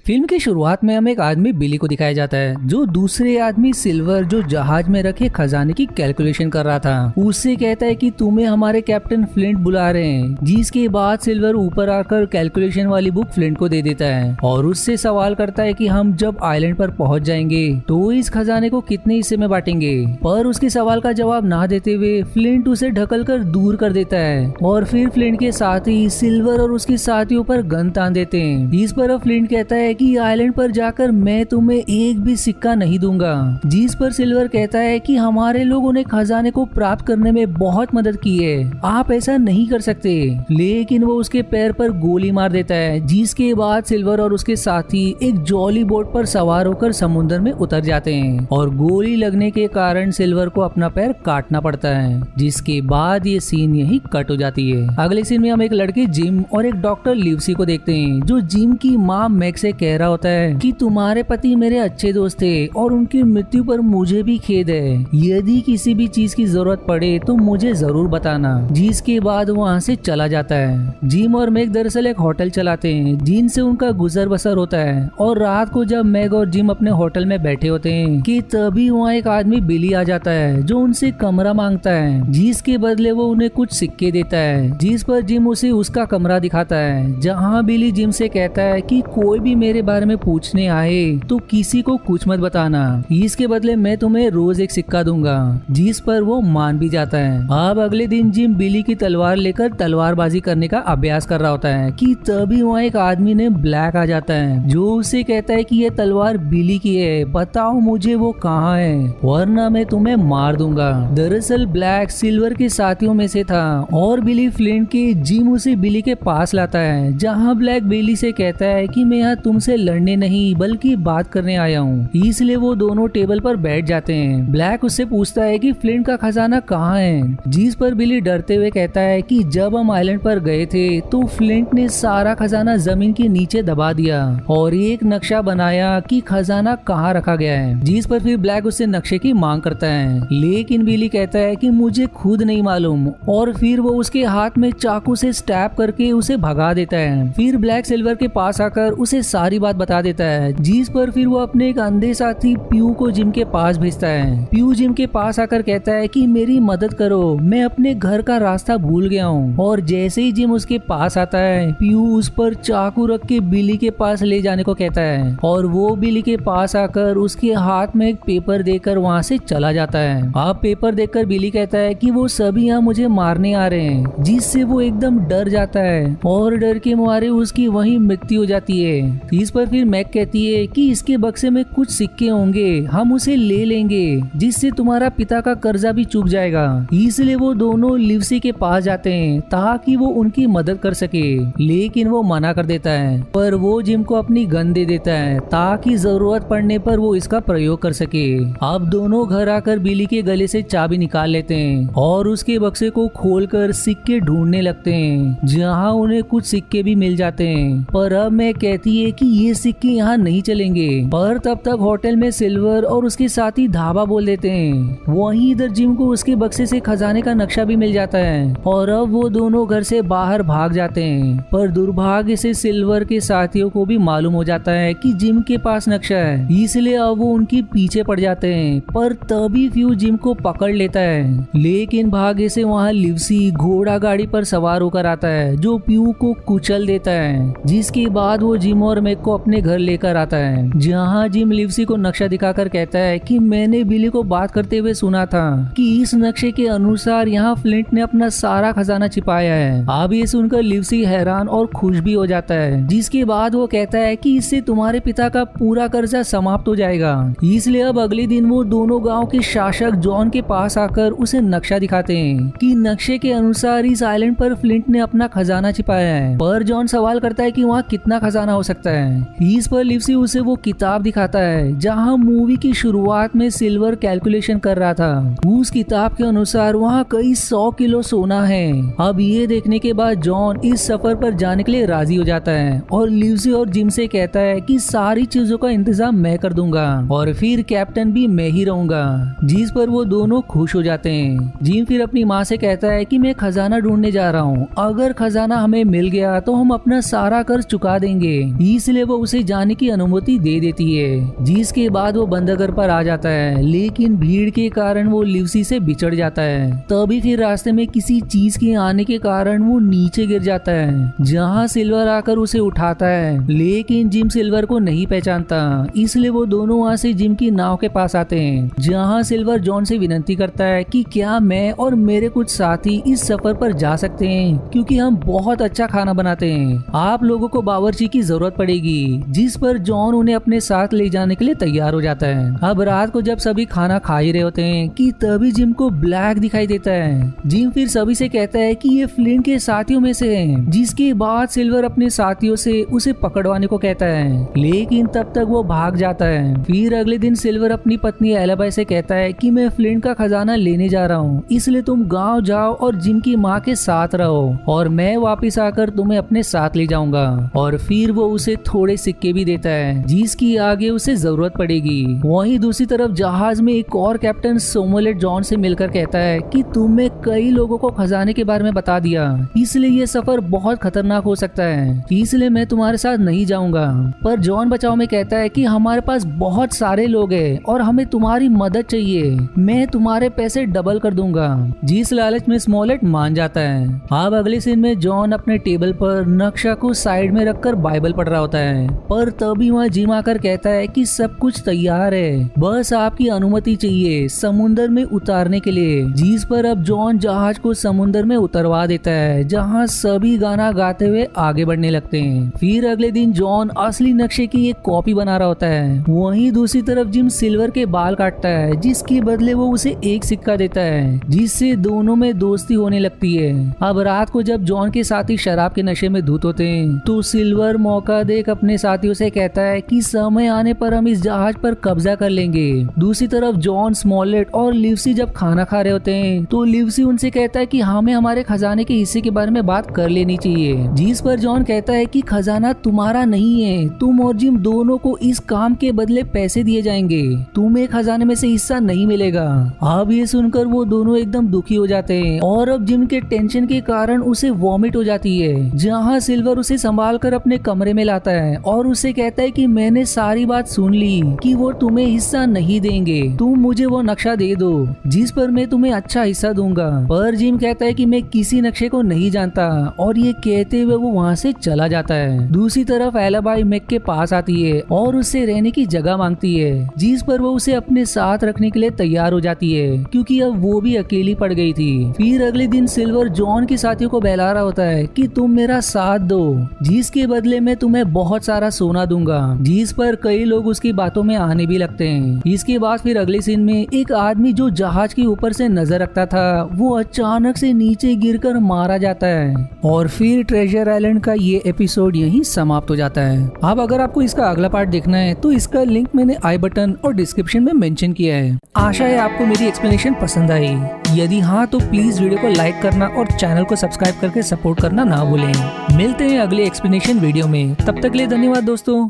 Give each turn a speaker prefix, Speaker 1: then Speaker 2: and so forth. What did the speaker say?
Speaker 1: Film की शुरुआत में हमें एक आदमी बिली को दिखाया जाता है जो दूसरे आदमी सिल्वर जो जहाज में रखे खजाने की कैलकुलेशन कर रहा था उससे कहता है कि तुम्हें हमारे कैप्टन फ्लिंट बुला रहे हैं। जिसके बाद सिल्वर ऊपर आकर कैलकुलेशन वाली बुक फ्लिंट को दे देता है और उससे सवाल करता है कि हम जब आइलैंड पर पहुंच जाएंगे तो इस खजाने को कितने हिस्से में बांटेंगे। पर उसके सवाल का जवाब ना देते हुए फ्लिंट उसे ढकल कर दूर कर देता है और फिर फ्लिंट के साथी सिल्वर और उसके साथियों पर गन तान देते हैं। इस पर फ्लिंट कहता है कि आइलैंड पर जाकर मैं तुम्हें एक भी सिक्का नहीं दूंगा। जिस पर सिल्वर कहता है कि हमारे लोगों ने खजाने को प्राप्त करने में बहुत मदद की है, आप ऐसा नहीं कर सकते। लेकिन वो उसके पैर पर गोली मार देता है। जिसके बाद सिल्वर और उसके साथी एक जॉली बोट पर सवार होकर समुद्र में उतर जाते हैं और गोली लगने के कारण सिल्वर को अपना पैर काटना पड़ता है। जिसके बाद ये सीन यही कट हो जाती है। अगले सीन में हम एक लड़के जिम और एक डॉक्टर लिवसी को देखते हैं जो जिम की माँ मैग से कह रहा होता है कि तुम्हारे पति मेरे अच्छे दोस्त थे और उनकी मृत्यु पर मुझे भी खेद है। यदि किसी भी चीज की जरूरत पड़े तो मुझे जरूर बताना। जिसके बाद वहाँ से चला जाता है। जिम और मैग दरअसल एक होटल चलाते हैं जिनसे उनका गुजर बसर होता है और रात को जब मैग और जिम अपने होटल में बैठे होते हैं कि तभी वहाँ एक आदमी बिली आ जाता है जो उनसे कमरा मांगता है जिसके बदले वो उन्हें कुछ सिक्के देता है। जिस पर जिम उसे उसका कमरा दिखाता है जहाँ बिली जिम से कहता है कि कोई भी मेरे बारे में पूछने आए तो किसी को कुछ मत बताना, इसके बदले मैं तुम्हें रोज एक सिक्का दूंगा। जिस पर वो मान भी जाता है। अब अगले दिन जिम बिली की तलवार लेकर तलवारबाजी करने का अभ्यास कर रहा होता है कि तभी वहाँ एक आदमी ने ब्लैक आ जाता है जो उसे कहता है कि ये तलवार बिली की है, बताओ मुझे वो कहाँ है वरना मैं तुम्हें मार दूंगा। दरअसल ब्लैक सिल्वर के साथियों में से था और बिली फ्लिंट के जिम उसे बिली के पास लाता है जहाँ ब्लैक बिली से कहता है कि मैं यहाँ तुमसे लड़ने नहीं बल्कि बात करने आया हूँ। इसलिए वो दोनों टेबल पर बैठ जाते हैं। ब्लैक उससे पूछता है कि फ्लिंट का खजाना कहाँ है। जिस पर बिली डरते हुए कहता है कि जब हम आइलैंड पर गए थे तो फ्लिंट ने सारा खजाना जमीन के नीचे दबा दिया और एक नक्शा बनाया कि खजाना कहाँ रखा गया है। जिस पर फिर ब्लैक उससे नक्शे की मांग करता है लेकिन बिली कहता है कि मुझे खुद नहीं मालूम और फिर वो उसके हाथ में चाकू से स्टैब करके उसे भगा देता है। फिर ब्लैक सिल्वर के पास आकर उसे सारी बात बता देता है। जिस पर फिर वो अपने एक अंधे साथी प्यू को जिम के पास भेजता है। प्यू जिम के पास आकर कहता है कि मेरी मदद करो, मैं अपने घर का रास्ता भूल गया हूँ। और जैसे ही जिम उसके पास आता है प्यू उस पर चाकू रख के बिली के पास ले जाने को कहता है और वो बिली के पास आकर उसके हाथ में एक पेपर देकर वहाँ से चला जाता है। अब पेपर देखकर बिली कहता है कि वो सभी यहाँ मुझे मारने आ रहे हैं। जिससे वो एकदम डर जाता है और डर के मारे उसकी वहीं मृत्यु हो जाती है। इस पर फिर मैग कहती है कि इसके बक्से में कुछ सिक्के होंगे, हम उसे ले लेंगे जिससे तुम्हारा पिता का कर्जा भी चूक जाएगा। इसलिए वो दोनों लिवसी के पास जाते हैं ताकि वो उनकी मदद कर सके लेकिन वो मना कर देता है। पर वो जिम को अपनी गन दे देता है ताकि जरूरत पड़ने पर वो इसका प्रयोग कर सके। अब दोनों घर आकर बिली के गले से चाबी निकाल लेते हैं और उसके बक्से को खोलकर सिक्के ढूंढने लगते हैं जहाँ उन्हें कुछ सिक्के भी मिल जाते हैं। पर अब मैग कहती है कि ये सिक्के यहाँ नहीं चलेंगे। पर तब तक होटल में सिल्वर और उसके साथी धाबा बोल देते हैं। वहीं इधर जिम को उसके बक्से से खजाने का नक्शा भी मिल जाता है और अब वो दोनों घर से बाहर भाग जाते हैं। पर दुर्भाग्य से सिल्वर के साथियों को भी मालूम हो जाता है कि जिम के पास नक्शा है, इसलिए अब वो उनके पीछे पड़ जाते हैं। पर तभी फ्यू जिम को पकड़ लेता है लेकिन भाग्य से वहाँ लिवसी घोड़ा गाड़ी पर सवार होकर आता है जो प्यू को कुचल देता है। जिसके बाद वो जिम और मैग को अपने घर लेकर आता है जहाँ जिम लिवसी को नक्शा दिखाकर कहता है कि मैंने बिली को बात करते हुए सुना था कि इस नक्शे के अनुसार यहाँ फ्लिंट ने अपना सारा खजाना छिपाया है। अब ये सुनकर लिवसी हैरान और खुश भी हो जाता है। जिसके बाद वो कहता है कि इससे तुम्हारे पिता का पूरा कर्जा समाप्त हो जाएगा। इसलिए अब अगले दिन वो दोनों गाँव के शासक जॉन के पास आकर उसे नक्शा दिखाते हैं कि नक्शे के अनुसार इस आइलैंड पर फ्लिंट ने अपना खजाना छिपाया है। पर जॉन सवाल करता है कि वहाँ कितना खजाना हो सकता है। इस पर लिवसी उसे वो किताब दिखाता है जहाँ मूवी की शुरुआत में सिल्वर कैलकुलेशन कर रहा था। उस किताब के अनुसार वहाँ कई 100 किलो सोना है। अब ये देखने के बाद जॉन इस सफर पर जाने के लिए राजी हो जाता है और लिवसी और जिम से कहता है कि सारी चीजों का इंतजाम मैं कर दूंगा और फिर कैप्टन भी मैं ही रहूंगा। जिस पर वो दोनों खुश हो जाते हैं। जिम फिर अपनी माँ से कहता है कि मैं खजाना ढूंढने जा रहा हूँ, अगर खजाना हमें मिल गया तो हम अपना सारा कर्ज चुका देंगे। इसलिए इसलिए वो उसे जाने की अनुमति दे देती है। जिसके बाद वो बंदरगाह पर आ जाता है, लेकिन भीड़ के कारण वो लिवसी से बिछड़ जाता है। तभी फिर रास्ते में किसी चीज के आने के कारण वो नीचे गिर जाता है, जहाँ सिल्वर आकर उसे उठाता है, लेकिन जिम सिल्वर को नहीं पहचानता। इसलिए वो दोनों वहाँ से जिम की नाव के पास आते हैं, जहाँ सिल्वर जॉन से विनती करता है कि क्या मैं और मेरे कुछ साथी इस सफर पर जा सकते हैं, क्योंकि हम बहुत अच्छा खाना बनाते हैं। आप लोगों को बावर्ची की जरूरत पड़ेगी। जिस पर जॉन उन्हें अपने साथ ले जाने के लिए तैयार हो जाता है। अब रात को जब सभी खाना खा ही रहे होते हैं कि तभी जिम को ब्लैक दिखाई देता है। जिम फिर सभी से कहता है कि ये फ्लिंट के साथियों में से है। जिसके बाद सिल्वर अपने साथियों से उसे पकड़वाने को कहता है, लेकिन तब तक वो भाग जाता है। फिर अगले दिन सिल्वर अपनी पत्नी एलाबाई से कहता है कि मैं फ्लिंट का खजाना लेने जा रहा हूँ, इसलिए तुम गाँव जाओ और जिम की माँ के साथ रहो और मैं वापिस आकर तुम्हें अपने साथ ले जाऊंगा। और फिर वो उसे थोड़े सिक्के भी देता है, जिसकी आगे उसे जरूरत पड़ेगी। वहीं दूसरी तरफ जहाज में एक और कैप्टन सोमोलेट जॉन से मिलकर कहता है कि तुमने कई लोगों को खजाने के बारे में बता दिया, इसलिए ये सफर बहुत खतरनाक हो सकता है, इसलिए मैं तुम्हारे साथ नहीं जाऊंगा। पर जॉन बचाव में कहता है कि हमारे पास बहुत सारे लोग हैं और हमें तुम्हारी मदद चाहिए, मैं तुम्हारे पैसे डबल कर दूंगा। जिस लालच में स्मॉलेट मान जाता है। अब अगले सीन में जॉन अपने टेबल पर नक्शा को साइड में रखकर बाइबल पढ़ रहा होता है, पर तभी वहाँ जिम आकर कहता है कि सब कुछ तैयार है, बस आपकी अनुमति चाहिए समुंदर में उतारने के लिए। जिस पर अब जॉन जहाज को समुंदर में उतरवा देता है, जहाँ सभी गाना गाते हुए आगे बढ़ने लगते हैं। फिर अगले दिन जॉन असली नक्शे की एक कॉपी बना रहा होता है। वहीं दूसरी तरफ जिम सिल्वर के बाल काटता है, जिसके बदले वो उसे एक सिक्का देता है, जिससे दोनों में दोस्ती होने लगती है। अब रात को जब जॉन के साथी शराब के नशे में धुत होते हैं, तो सिल्वर मौका देख अपने साथियों से कहता है कि समय आने पर हम इस जहाज पर कब्जा कर लेंगे। दूसरी तरफ जॉन, स्मॉलेट और लिवसी जब खाना खा रहे होते हैं, तो लिवसी उनसे कहता है कि हमें हमारे खजाने के हिस्से के बारे में बात कर लेनी चाहिए। जिस पर जॉन कहता है कि खजाना तुम्हारा नहीं है, तुम और जिम दोनों को इस काम के बदले पैसे दिए जाएंगे, तुम्हें खजाने में से हिस्सा नहीं मिलेगा। अब ये सुनकर वो दोनों एकदम दुखी हो जाते हैं और अब जिम के टेंशन के कारण उसे वॉमिट हो जाती है, जहाँ सिल्वर उसे संभाल कर अपने कमरे में लाता है और उसे कहता है कि मैंने सारी बात सुन ली कि वो तुम्हें हिस्सा नहीं देंगे, तुम मुझे वो नक्शा दे दो जिस पर मैं तुम्हें अच्छा हिस्सा दूंगा। पर जिम कहता है कि मैं किसी नक्शे को नहीं जानता और ये कहते हुए वो वहाँ से चला जाता है। दूसरी तरफ एलाबाई मैक के पास आती है और उससे रहने की जगह मांगती है, जिस पर वो उसे अपने साथ रखने के लिए तैयार हो जाती है, क्योंकि अब वो भी अकेली पड़ गई थी। फिर अगले दिन सिल्वर जॉन के साथियों को बहला रहा होता है कि तुम मेरा साथ दो, जिसके बदले में तुम्हें बहुत सारा सोना दूंगा। जिस पर कई लोग उसकी बातों में आने भी लगते हैं। इसके बाद फिर अगले सीन में एक आदमी जो जहाज के ऊपर से नजर रखता था, वो अचानक से नीचे गिरकर मारा जाता है और फिर ट्रेजर आइलैंड का ये एपिसोड यहीं समाप्त हो जाता है। अब अगर आपको इसका अगला पार्ट देखना है तो इसका लिंक मैंने आई बटन और डिस्क्रिप्शन में मेंशन किया है। आशा है आपको मेरी एक्सप्लेनेशन पसंद आई। यदि हाँ तो प्लीज वीडियो को लाइक करना और चैनल को सब्सक्राइब करके सपोर्ट करना ना भूलें। मिलते हैं अगले एक्सप्लेनेशन वीडियो में, तब तक के लिए धन्यवाद दोस्तों।